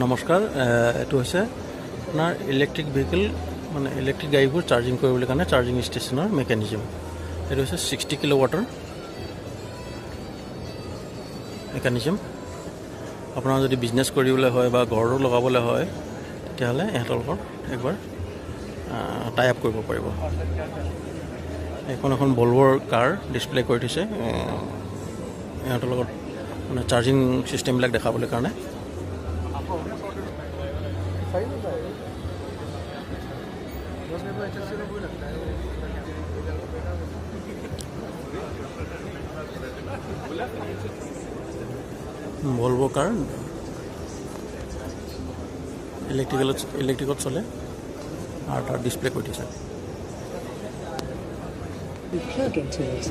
নমস্কাৰ এইটো হৈছে আপোনাৰ ইলেক্ট্ৰিক ভেহিকেল মানে ইলেক্ট্ৰিক গাড়ীবোৰ চাৰ্জিং কৰিবলৈ কাৰণে চাৰ্জিং ষ্টেচনৰ মেকানিজম। এইটো হৈছে 60 কিলোৱাটৰ মেকানিজম। আপোনাৰ যদি বিজনেছ কৰিবলৈ হয় বা ঘৰতো লগাবলৈ হয় তেতিয়াহ'লে ইহঁতৰ লগত একবাৰ টাই আপ কৰিব পাৰিব। এখন ভলভৰ কাৰ ডিছপ্লে কৰি থৈছে ইহঁতৰ লগত মানে চাৰ্জিং চিষ্টেমবিলাক দেখাবলৈ কাৰণে। ভলভো কাৰ ইলেক্ট্ৰিকত চলে আৰু তাৰ ডিছপ্লে কৰি দিছে। You plug into it.